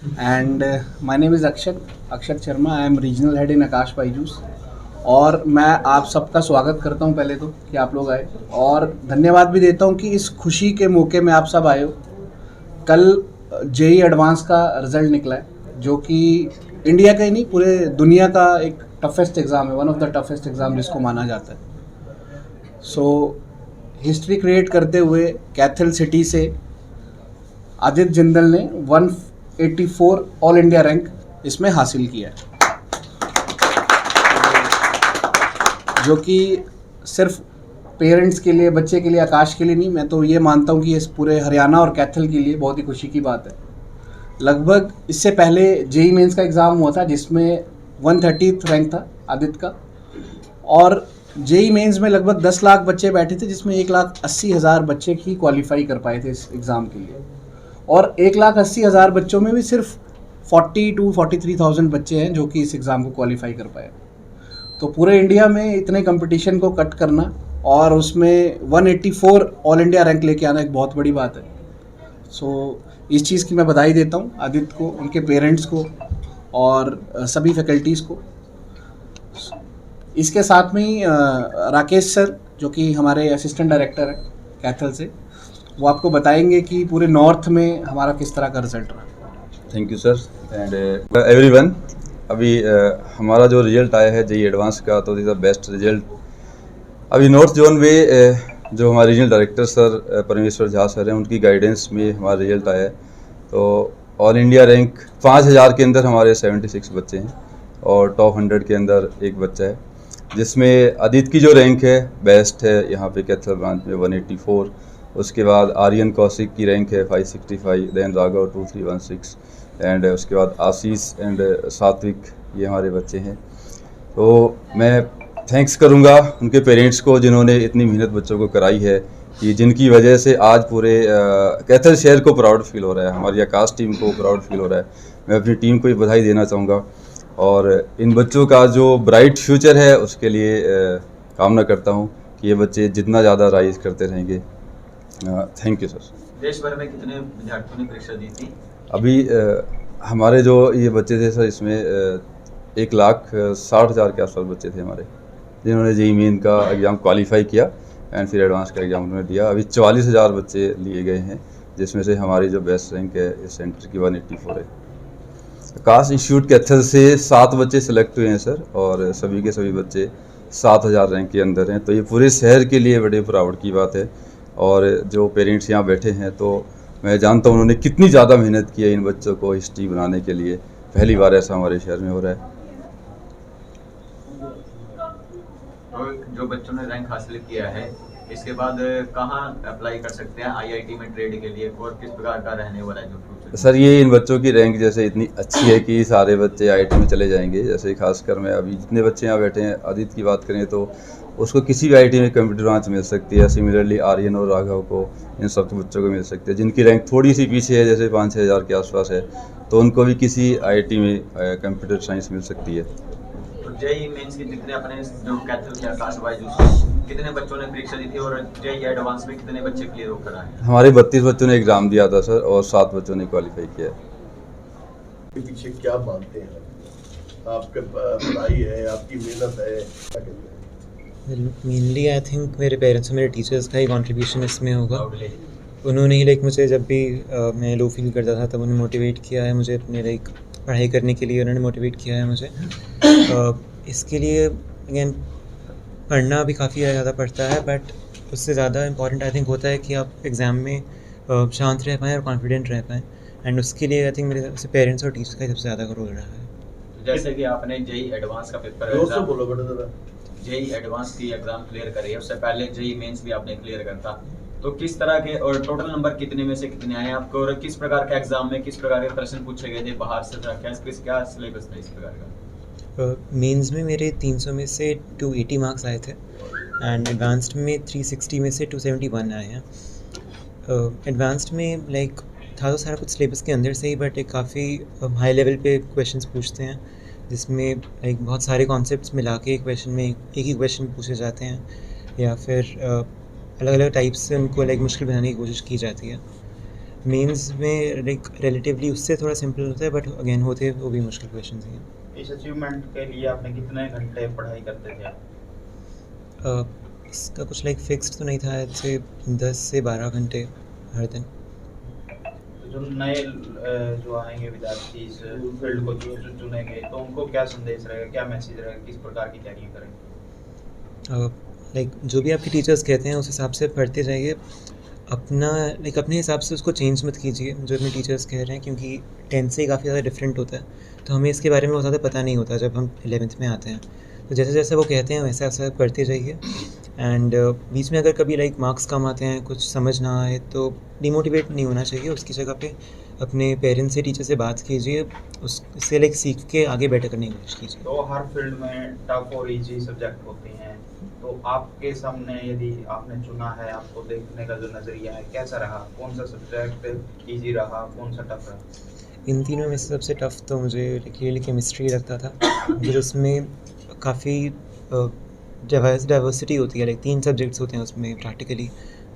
and my name is Akshat Sharma. I am regional head in Akash Byju's. और मैं आप सबका स्वागत करता हूं पहले तो कि आप लोग आए, और धन्यवाद भी देता हूं कि इस खुशी के मौके में आप सब आए हो। कल जेई एडवांस का रिज़ल्ट निकला है, जो कि इंडिया का ही नहीं पूरे दुनिया का एक टफेस्ट एग्ज़ाम है, one of the toughest exam जिसको माना जाता है। सो हिस्ट्री क्रिएट करते हुए कैथल सिटी से आदित्य जिंदल ने 184 ऑल इंडिया रैंक इसमें हासिल किया है, जो कि सिर्फ पेरेंट्स के लिए, बच्चे के लिए, आकाश के लिए नहीं, मैं तो ये मानता हूँ कि इस पूरे हरियाणा और कैथल के लिए बहुत ही खुशी की बात है। लगभग इससे पहले जेई मेंस का एग्ज़ाम हुआ था जिसमें 130th रैंक था आदित्य का, और जेई मेंस में लगभग 10 लाख बच्चे बैठे थे, जिसमें 1,80,000 बच्चे ही क्वालिफाई कर पाए थे इस एग्ज़ाम के लिए। और 1,80,000 बच्चों में भी सिर्फ 40 to 43,000 बच्चे हैं जो कि इस एग्ज़ाम को क्वालिफाई कर पाए। तो पूरे इंडिया में इतने कंपटीशन को कट करना और उसमें 184 ऑल इंडिया रैंक लेके आना एक बहुत बड़ी बात है। सो इस चीज़ की मैं बधाई देता हूँ आदित्य को, उनके पेरेंट्स को और सभी फैकल्टीज़ को। इसके साथ में ही राकेश सर, जो कि हमारे असिस्टेंट डायरेक्टर हैं कैथल से, वो आपको बताएंगे कि पूरे नॉर्थ में हमारा किस तरह का रिजल्ट रहा। Thank you sir and everyone. अभी हमारा जो रिजल्ट आया है जेई एडवांस का, तो दिस द बेस्ट रिजल्ट। अभी नॉर्थ जोन में जो हमारे रीजनल डायरेक्टर सर परमेश्वर झा सर हैं, उनकी गाइडेंस में हमारा रिजल्ट आया है। तो ऑल इंडिया रैंक 5,000 के अंदर हमारे 76 बच्चे हैं और टॉप 100 के अंदर एक बच्चा है, जिसमें आदित्य की जो रैंक है बेस्ट है यहाँ पे कैथल ब्रांच में 184। उसके बाद आर्यन कौशिक की रैंक है 565, देन राघव 2316 एंड उसके बाद आशीष एंड सात्विक, ये हमारे बच्चे हैं। तो मैं थैंक्स करूँगा उनके पेरेंट्स को जिन्होंने इतनी मेहनत बच्चों को कराई है, कि जिनकी वजह से आज पूरे कैथल शहर को प्राउड फील हो रहा है, हमारी आकाश टीम को प्राउड फील हो रहा है। मैं अपनी टीम को भी बधाई देना चाहूँगा और इन बच्चों का जो ब्राइट फ्यूचर है उसके लिए कामना करता हूँ कि ये बच्चे जितना ज़्यादा राइज करते रहेंगे। Thank you sir. देश भर में कितने विद्यार्थियों ने परीक्षा दी थी? अभी हमारे जो ये बच्चे थे सर, इसमें 1,60,000 के आसपास बच्चे थे हमारे, जिन्होंने जेई मेन का एग्ज़ाम क्वालिफाई किया एंड फिर एडवांस का एग्ज़ाम उन्होंने दिया। अभी 44,000 बच्चे लिए गए हैं, जिसमें से हमारी जो बेस्ट रैंक है इस सेंटर की 184 है। आकाश इंस्टीट्यूट कैथल से 7 बच्चे सेलेक्ट हुए हैं सर, और सभी के सभी बच्चे 7,000 रैंक के अंदर हैं। तो ये पूरे शहर के लिए बड़े प्राउड की बात है। और जो पेरेंट्स यहाँ बैठे हैं, तो मैं जानता हूँ उन्होंने कितनी ज़्यादा मेहनत की है इन बच्चों को हिस्ट्री बनाने के लिए। पहली बार ऐसा हमारे शहर में हो रहा है। तो जो बच्चों ने रैंक हासिल किया है, इसके बाद कहाँ अप्लाई कर सकते हैं आईआईटी में ट्रेड के लिए, और किस प्रकार का रहने वाला है जो फ्यूचर? सर ये इन बच्चों की रैंक जैसे इतनी अच्छी है कि सारे बच्चे आईआईटी में चले जाएंगे। जैसे खासकर मैं अभी जितने बच्चे यहाँ बैठे हैं, आदित्य की बात करें तो उसको किसी भी आईआईटी में कंप्यूटर ब्रांच मिल सकती है। सिमिलरली आर्यन और राघव को, इन सब बच्चों को मिल सकती है। जिनकी रैंक थोड़ी सी पीछे है, जैसे 5-6 हज़ार के आसपास है, तो उनको भी किसी आईआईटी में कंप्यूटर साइंस मिल सकती है। तो जेई मेंस की कितने अपने जो कैथल के आकाश बायजूस कितने बच्चों ने परीक्षा दी थी, और जेई एडवांस में कितने बच्चे क्लियर होकर आए? हमारे 32 बच्चों ने एग्ज़ाम दिया था सर, और 7 बच्चों ने क्वालिफाई किया है। पीछे क्या मानते हैं? आपके पढ़ाई है, आपकी मेहनत है, क्या कहते हैं? मेनली आई थिंक मेरे पेरेंट्स और मेरे टीचर्स का ही कंट्रीब्यूशन इसमें होगा। उन्होंने ही मुझे जब भी मैं लो फील करता था, तब उन्होंने मोटिवेट किया है मुझे अपने पढ़ाई करने के लिए। उन्होंने मोटिवेट किया है मुझे। इसके लिए अगेन पढ़ना भी काफ़ी ज़्यादा पड़ता है, बट उससे ज़्यादा इम्पॉर्टेंट आई थिंक होता है कि आप एग्ज़ाम में शांत रह पाएँ और कॉन्फिडेंट रह पाएँ। एंड उसके लिए आई थिंक मेरे सबसे पेरेंट्स और टीचर्स का सबसे ज़्यादा रोल रहा है। जैसे कि आपने जेई एडवांस का पेपर जेई एडवांस की एग्जाम क्लियर करी है, उससे पहले जेई मेंस भी आपने क्लियर करता, तो किस तरह के और टोटल नंबर कितने में से कितने आए आपको, और किस प्रकार के एग्जाम में किस प्रकार के प्रश्न पूछे गए थे बाहर से, क्या सिलेबस था इस प्रकार का? मेंस में मेरे 300 में से 280 मार्क्स आए थे एंड एडवांस्ड में 360 में से 271 आए हैं। एडवांस्ड में था तो सारा कुछ सिलेबस के अंदर से ही, बट एक काफ़ी हाई लेवल पे क्वेश्चंस पूछते हैं, जिसमें बहुत सारे कॉन्सेप्ट्स मिला के एक क्वेश्चन में एक ही क्वेश्चन पूछे जाते हैं, या फिर अलग अलग टाइप से उनको मुश्किल बनाने की कोशिश की जाती है। मेंस में लाइक रिलेटिवली उससे थोड़ा सिंपल होता है, बट अगेन होते वो भी मुश्किल क्वेश्चन हैं। इस अचीवमेंट के लिए आपने कितने घंटे पढ़ाई करते थे आप? इसका कुछ लाइक फिक्स्ड तो नहीं था, ऐसे 10 से 12 घंटे हर दिन। तो जो नए जो आएंगे विद्यार्थी इस फील्ड को चुनेंगे, तो उनको क्या संदेश रहेगा, क्या मैसेज रहेगा, किस प्रकार की तैयारी करेंगे? लाइक जो भी आपके टीचर्स कहते हैं उस हिसाब से पढ़ते जाइए, अपना लाइक अपने हिसाब से उसको चेंज मत कीजिए जो अपने टीचर्स कह रहे हैं, क्योंकि 10th से काफ़ी ज़्यादा डिफरेंट होता है, तो हमें इसके बारे में बहुत ज़्यादा पता नहीं होता जब हम 11th में आते हैं। तो जैसे जैसे वो कहते हैं वैसे वैसा पढ़ते जाइए, एंड बीच में अगर कभी लाइक मार्क्स कम आते हैं, कुछ समझ ना आए, तो डिमोटिवेट नहीं होना चाहिए। उसकी जगह पे अपने पेरेंट्स से, टीचर से बात कीजिए, उससे लाइक सीख के आगे बेटर करने की कोशिश कीजिए। तो हर फील्ड में टफ और इजी सब्जेक्ट होते हैं, तो आपके सामने यदि आपने चुना है, आपको देखने का जो नज़रिया है कैसा रहा, कौन सा सब्जेक्ट इजी रहा, कौन सा टफ रहा? इन तीनों में से सबसे टफ़ तो मुझे क्लियरली केमिस्ट्री लगता था, फिर उसमें काफ़ी डाइवर्सिटी होती है, लाइक 3 सब्जेक्ट्स होते हैं उसमें प्रैक्टिकली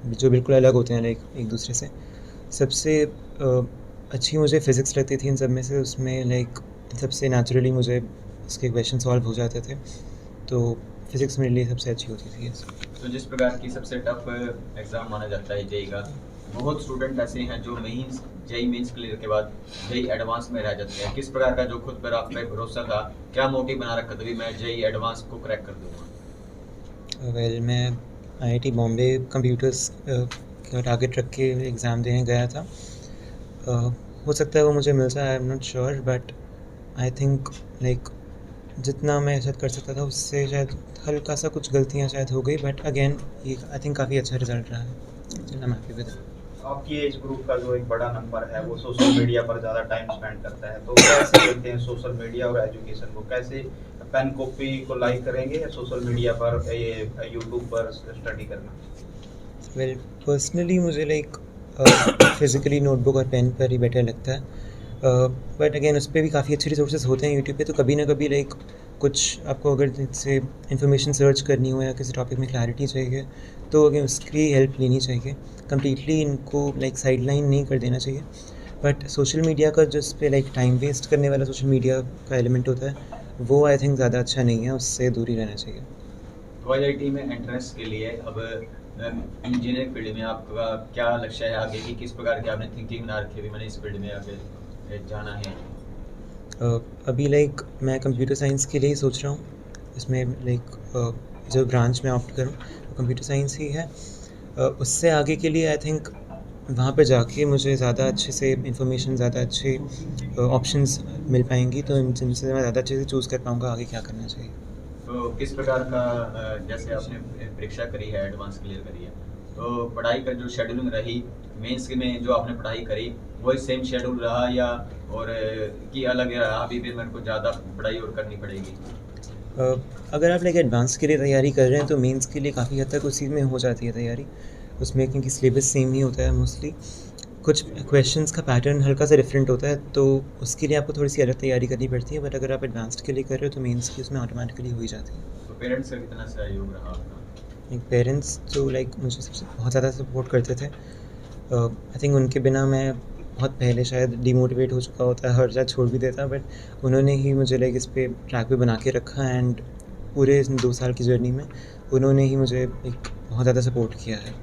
जो बिल्कुल अलग होते हैं लाइक एक दूसरे से। सबसे अच्छी मुझे फ़िज़िक्स लगती थी इन सब में से, उसमें लाइक सबसे नेचुरली मुझे उसके क्वेश्चन सॉल्व हो जाते थे, तो फ़िज़िक्स मेरे लिए सबसे अच्छी होती थी। तो जिस प्रकार की सबसे टफ एग्ज़ाम माना जाता है जेई का, बहुत स्टूडेंट ऐसे हैं जो मेंस जेई मेंस क्लियर के बाद जेई एडवांस में रह जाते हैं। किस प्रकार का जो खुद पर आप पे भरोसा था, क्या मोटिव बना रखा था कि मैं जेई एडवांस को क्रैक कर दूँगा? वेल मैं IIT बॉम्बे कंप्यूटर्स का टारगेट रख के एग्ज़ाम देने गया था। हो सकता है वो मुझे मिल जाए, I am not sure, but I think like जितना मैं शायद कर सकता था उससे शायद हल्का सा कुछ गलतियाँ शायद हो गई, बट अगेन ये आई थिंक काफ़ी अच्छा रिजल्ट रहा है। I am happy with it. आपकी एज ग्रुप का जो एक बड़ा नंबर है वो सोशल मीडिया पर ज़्यादा टाइम स्पेंड करता है, तो कैसे देखते हैं सोशल मीडिया और एजुकेशन को? कैसे पेन कॉपी को लाइक करेंगे या सोशल मीडिया पर ये यूट्यूब पर स्टडी करना? वेल पर्सनली मुझे लाइक फिज़िकली नोटबुक और पेन पर ही बेटर लगता है, बट अगेन उस पर भी काफ़ी अच्छे रिसोर्सेज होते हैं यूट्यूब पे, तो कभी ना कभी लाइक कुछ आपको अगर से इन्फॉर्मेशन सर्च करनी हो या किसी टॉपिक में क्लैरिटी चाहिए, तो अगेन उसकी हेल्प लेनी चाहिए। कम्प्लीटली इनको लाइक साइडलाइन नहीं कर देना चाहिए, बट सोशल मीडिया का जिस पे लाइक टाइम वेस्ट करने वाला सोशल मीडिया का एलिमेंट होता है, वो आई थिंक ज़्यादा अच्छा नहीं है, उससे दूर ही रहना चाहिए। तो IIT में एंट्रेंस के लिए अब इंजीनियरिंग फील्ड में आपका क्या लक्ष्य है आगे की? किस प्रकार की आपने थिंकिंग बना रखी है, मैंने इस फील्ड में आगे जाना है? अभी लाइक मैं कंप्यूटर साइंस के लिए ही सोच रहा हूँ, इसमें लाइक जो ब्रांच में ऑप्ट करूँ वो कंप्यूटर साइंस ही है। उससे आगे के लिए आई थिंक वहाँ पे जाके मुझे ज़्यादा अच्छे से इंफॉर्मेशन, ज़्यादा अच्छे ऑप्शंस मिल पाएंगी, तो जिनसे मैं ज़्यादा अच्छे से चूज़ कर पाऊँगा आगे क्या करना चाहिए। तो किस प्रकार का जैसे आपने परीक्षा करी है, एडवांस क्लियर करी है, तो पढ़ाई का जो शेड्यूलिंग रही, मेंस में जो आपने पढ़ाई करी वही सेम शेड्यूल रहा या और कि अलग रहा? अभी भी मेरे को ज़्यादा पढ़ाई और करनी पड़ेगी? अगर आप लाइक एडवांस के लिए तैयारी कर रहे हैं तो मेंस के लिए काफ़ी हद तक उसी में हो जाती है तैयारी, उसमें क्योंकि सिलेबस सेम ही होता है मोस्टली, कुछ क्वेश्चंस का पैटर्न हल्का सा डिफरेंट होता है, तो उसके लिए आपको थोड़ी सी अलग तैयारी करनी पड़ती है, बट अगर आप एडवांस्ड के लिए कर रहे हो तो मेंस की उसमें ऑटोमेटिकली हो ही जाती है। तो पेरेंट्स का कितना सहयोग रहा आपका? पेरेंट्स तो लाइक मुझे सबसे बहुत ज़्यादा सपोर्ट करते थे। आई थिंक उनके बिना मैं बहुत पहले शायद डिमोटिवेट हो चुका होता है और शायद छोड़ भी देता, बट उन्होंने ही मुझे लाइक इस पे ट्रैक पे बना के रखा, एंड पूरे 2 साल की जर्नी में उन्होंने ही मुझे एक बहुत ज़्यादा सपोर्ट किया है।